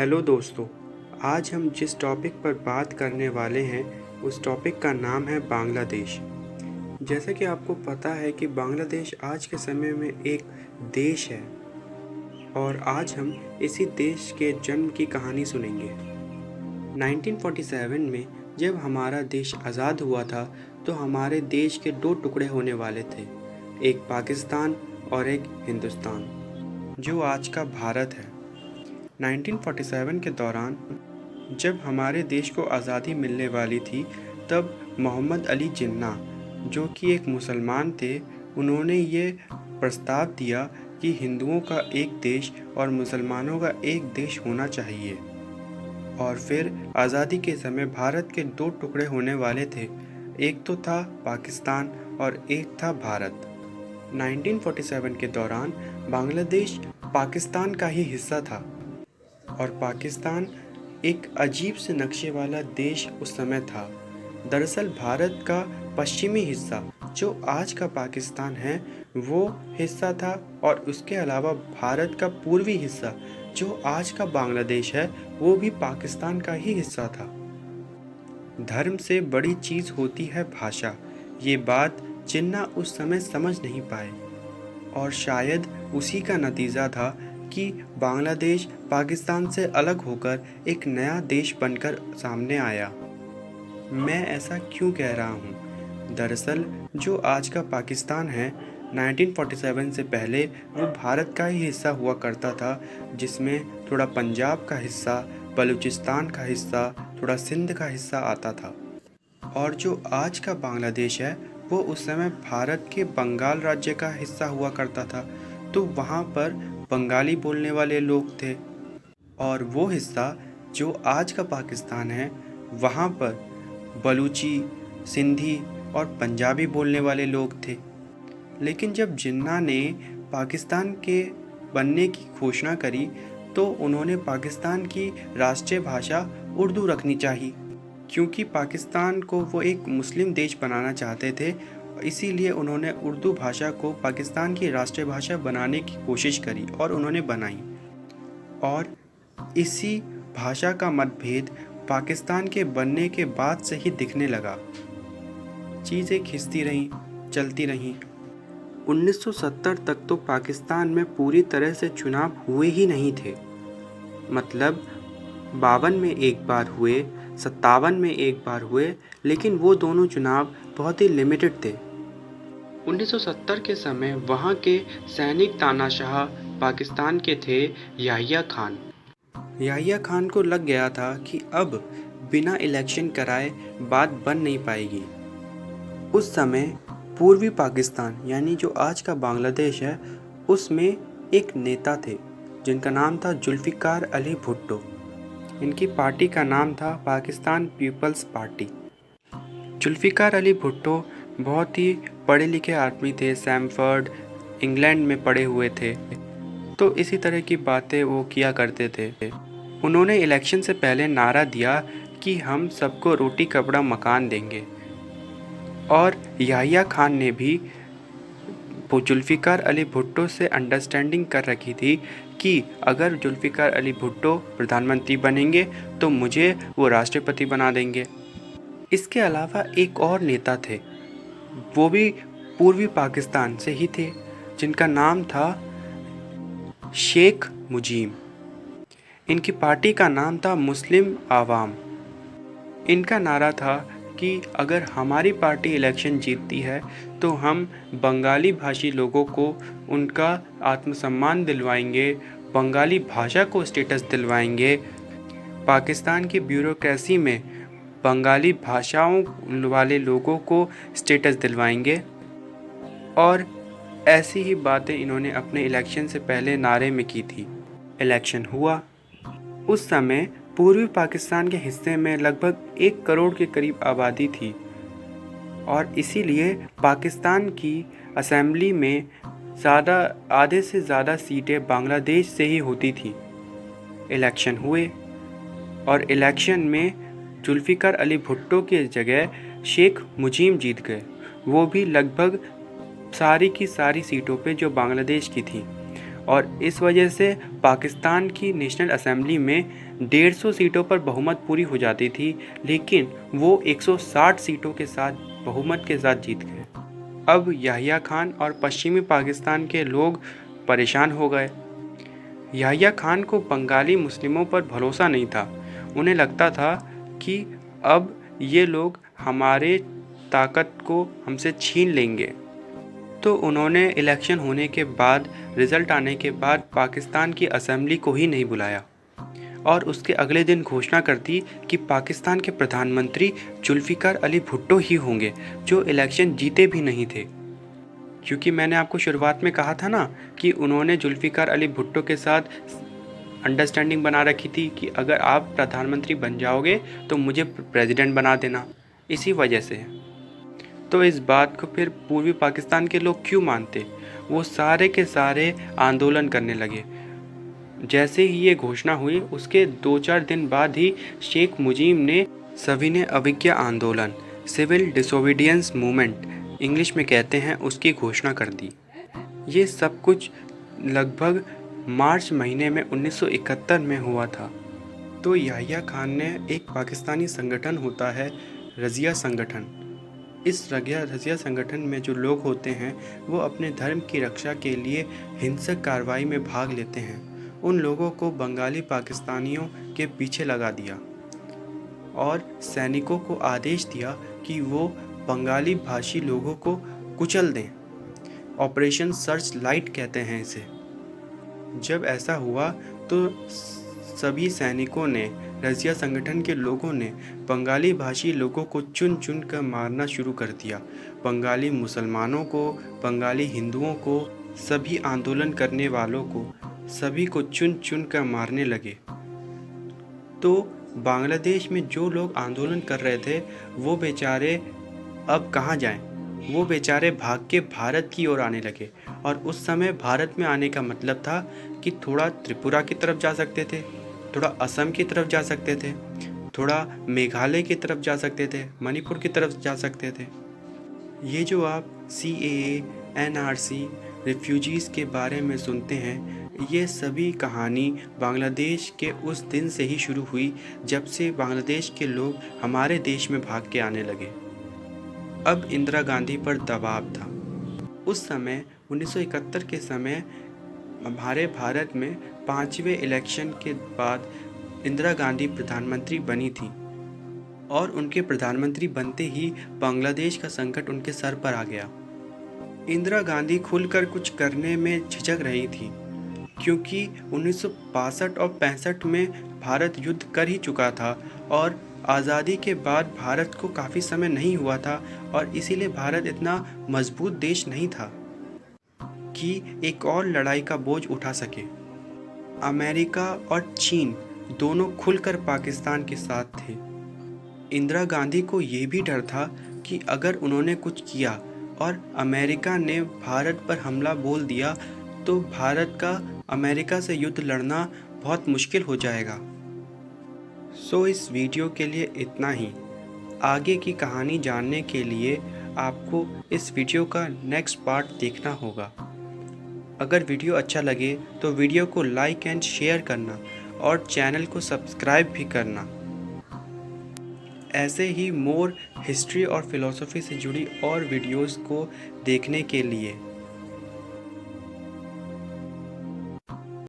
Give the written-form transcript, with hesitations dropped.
Hello दोस्तों, आज हम जिस टॉपिक पर बात करने वाले हैं उस टॉपिक का नाम है बांग्लादेश। जैसा कि आपको पता है कि बांग्लादेश आज के समय में एक देश है और आज हम इसी देश के जन्म की कहानी सुनेंगे। 1947 में जब हमारा देश आज़ाद हुआ था तो हमारे देश के दो टुकड़े होने वाले थे, एक पाकिस्तान और एक हिंदुस्तान, जो आज का भारत है। 1947 के दौरान जब हमारे देश को आज़ादी मिलने वाली थी तब मोहम्मद अली जिन्ना, जो कि एक मुसलमान थे, उन्होंने ये प्रस्ताव दिया कि हिंदुओं का एक देश और मुसलमानों का एक देश होना चाहिए। और फिर आज़ादी के समय भारत के दो टुकड़े होने वाले थे, एक तो था पाकिस्तान और एक था भारत। 1947 के दौरान बांग्लादेश पाकिस्तान का ही हिस्सा था और पाकिस्तान एक अजीब से नक्शे वाला देश उस समय था। दरअसल भारत का पश्चिमी हिस्सा, जो आज का पाकिस्तान है, वो हिस्सा था और उसके अलावा भारत का पूर्वी हिस्सा, जो आज का बांग्लादेश है, वो भी पाकिस्तान का ही हिस्सा था। धर्म से बड़ी चीज़ होती है भाषा, ये बात जिन्ना उस समय समझ नहीं पाए और शायद उसी का नतीजा था कि बांग्लादेश पाकिस्तान से अलग होकर एक नया देश बनकर सामने आया। मैं ऐसा क्यों कह रहा हूँ? दरअसल जो आज का पाकिस्तान है, 1947 से पहले वो भारत का ही हिस्सा हुआ करता था, जिसमें थोड़ा पंजाब का हिस्सा, बलूचिस्तान का हिस्सा, थोड़ा सिंध का हिस्सा आता था। और जो आज का बांग्लादेश है वो उस समय भारत के बंगाल राज्य का हिस्सा हुआ करता था, तो वहाँ पर बंगाली बोलने वाले लोग थे। और वो हिस्सा जो आज का पाकिस्तान है, वहाँ पर बलूची, सिंधी और पंजाबी बोलने वाले लोग थे। लेकिन जब जिन्ना ने पाकिस्तान के बनने की घोषणा करी तो उन्होंने पाकिस्तान की राष्ट्रीय भाषा उर्दू रखनी चाहिए, क्योंकि पाकिस्तान को वो एक मुस्लिम देश बनाना चाहते थे। इसीलिए उन्होंने उर्दू भाषा को पाकिस्तान की राष्ट्रीय भाषा बनाने की कोशिश करी और उन्होंने बनाई। और इसी भाषा का मतभेद पाकिस्तान के बनने के बाद से ही दिखने लगा। चीज़ें खिंचती रहीं, चलती रहीं। 1970 तक तो पाकिस्तान में पूरी तरह से चुनाव हुए ही नहीं थे। मतलब 52 में एक बार हुए, 57 में एक बार हुए, लेकिन वो दोनों चुनाव बहुत ही लिमिटेड थे। 1970 के समय वहाँ के सैनिक तानाशाह पाकिस्तान के थे याहिया खान। याहिया खान को लग गया था कि अब बिना इलेक्शन कराए बात बन नहीं पाएगी। उस समय पूर्वी पाकिस्तान, यानी जो आज का बांग्लादेश है, उसमें एक नेता थे जिनका नाम था जुल्फ़िकार अली भुट्टो। इनकी पार्टी का नाम था पाकिस्तान पीपल्स पार्टी। जुल्फ़िकार अली भुट्टो बहुत ही पढ़े लिखे आदमी थे, सैमफर्ड इंग्लैंड में पढ़े हुए थे, तो इसी तरह की बातें वो किया करते थे। उन्होंने इलेक्शन से पहले नारा दिया कि हम सबको रोटी कपड़ा मकान देंगे। और याहिया खान ने भी जुल्फ़िकार अली भुट्टो से अंडरस्टैंडिंग कर रखी थी कि अगर जुल्फ़िकार अली भुट्टो प्रधानमंत्री बनेंगे तो मुझे वो राष्ट्रपति बना देंगे। इसके अलावा एक और नेता थे, वो भी पूर्वी पाकिस्तान से ही थे, जिनका नाम था शेख मुजीब। इनकी पार्टी का नाम था मुस्लिम आवाम। इनका नारा था कि अगर हमारी पार्टी इलेक्शन जीतती है तो हम बंगाली भाषी लोगों को उनका आत्मसम्मान दिलवाएंगे, बंगाली भाषा को स्टेटस दिलवाएंगे, पाकिस्तान की ब्यूरोक्रेसी में बंगाली भाषाओं वाले लोगों को स्टेटस दिलवाएंगे। और ऐसी ही बातें इन्होंने अपने इलेक्शन से पहले नारे में की थी। इलेक्शन हुआ। उस समय पूर्वी पाकिस्तान के हिस्से में लगभग 1 करोड़ के करीब आबादी थी और इसीलिए पाकिस्तान की असेंबली में आधे से ज़्यादा सीटें बांग्लादेश से ही होती थी। इलेक्शन हुए और इलेक्शन में जुल्फ़िकार अली भुट्टो की जगह शेख मुजीब जीत गए, वो भी लगभग सारी की सारी सीटों पे जो बांग्लादेश की थी। और इस वजह से पाकिस्तान की नेशनल असेंबली में 150 सीटों पर बहुमत पूरी हो जाती थी, लेकिन वो 160 सीटों के साथ बहुमत के साथ जीत गए। अब याहिया खान और पश्चिमी पाकिस्तान के लोग परेशान हो गए। याहिया खान को बंगाली मुस्लिमों पर भरोसा नहीं था। उन्हें लगता था कि अब ये लोग हमारे ताकत को हमसे छीन लेंगे। तो उन्होंने इलेक्शन होने के बाद, रिज़ल्ट आने के बाद पाकिस्तान की असेंबली को ही नहीं बुलाया और उसके अगले दिन घोषणा कर दी कि पाकिस्तान के प्रधानमंत्री जुल्फ़िकार अली भुट्टो ही होंगे, जो इलेक्शन जीते भी नहीं थे। क्योंकि मैंने आपको शुरुआत में कहा था ना कि उन्होंने जुल्फ़िकार अली भुट्टो के साथ अंडरस्टैंडिंग बना रखी थी कि अगर आप प्रधानमंत्री बन जाओगे तो मुझे प्रेसिडेंट बना देना, इसी वजह से। तो इस बात को फिर पूर्वी पाकिस्तान के लोग क्यों मानते? वो सारे के सारे आंदोलन करने लगे। जैसे ही ये घोषणा हुई उसके 2-4 दिन बाद ही शेख मुजीब ने सविनय अवज्ञा आंदोलन, सिविल डिसोबीडियंस मूवमेंट इंग्लिश में कहते हैं, उसकी घोषणा कर दी। ये सब कुछ लगभग मार्च महीने में 1971 में हुआ था। तो याहिया खान ने एक पाकिस्तानी संगठन होता है रज़िया संगठन, इस रज़िया संगठन में जो लोग होते हैं वो अपने धर्म की रक्षा के लिए हिंसक कार्रवाई में भाग लेते हैं। उन लोगों को बंगाली पाकिस्तानियों के पीछे लगा दिया और सैनिकों को आदेश दिया कि वो बंगाली भाषी लोगों को कुचल दें। ऑपरेशन सर्च लाइट कहते हैं इसे। जब ऐसा हुआ तो सभी सैनिकों ने, रज़िया संगठन के लोगों ने बंगाली भाषी लोगों को चुन चुन कर मारना शुरू कर दिया। बंगाली मुसलमानों को, बंगाली हिंदुओं को, सभी आंदोलन करने वालों को, सभी को चुन चुन कर मारने लगे। तो बांग्लादेश में जो लोग आंदोलन कर रहे थे वो बेचारे अब कहाँ जाएं? वो बेचारे भाग के भारत की ओर आने लगे। और उस समय भारत में आने का मतलब था कि थोड़ा त्रिपुरा की तरफ जा सकते थे, थोड़ा असम की तरफ जा सकते थे, थोड़ा मेघालय की तरफ जा सकते थे, मणिपुर की तरफ जा सकते थे। ये जो आप CAA, NRC, रिफ्यूजीज़ के बारे में सुनते हैं, ये सभी कहानी बांग्लादेश के उस दिन से ही शुरू हुई जब से बांग्लादेश के लोग हमारे देश में भाग के आने लगे। अब इंदिरा गांधी पर दबाव था। उस समय 1971 के समय हमारे भारत में 5वें इलेक्शन के बाद इंदिरा गांधी प्रधानमंत्री बनी थी और उनके प्रधानमंत्री बनते ही बांग्लादेश का संकट उनके सर पर आ गया। इंदिरा गांधी खुलकर कुछ करने में झिझक रही थी क्योंकि 1962 और 65 में भारत युद्ध कर ही चुका था और आज़ादी के बाद भारत को काफ़ी समय नहीं हुआ था और इसीलिए भारत इतना मजबूत देश नहीं था कि एक और लड़ाई का बोझ उठा सके। अमेरिका और चीन दोनों खुलकर पाकिस्तान के साथ थे। इंदिरा गांधी को ये भी डर था कि अगर उन्होंने कुछ किया और अमेरिका ने भारत पर हमला बोल दिया तो भारत का अमेरिका से युद्ध लड़ना बहुत मुश्किल हो जाएगा। सो इस वीडियो के लिए इतना ही। आगे की कहानी जानने के लिए आपको इस वीडियो का नेक्स्ट पार्ट देखना होगा। अगर वीडियो अच्छा लगे तो वीडियो को लाइक एंड शेयर करना और चैनल को सब्सक्राइब भी करना। ऐसे ही मोर हिस्ट्री और फिलॉसफी से जुड़ी और वीडियोस को देखने के लिए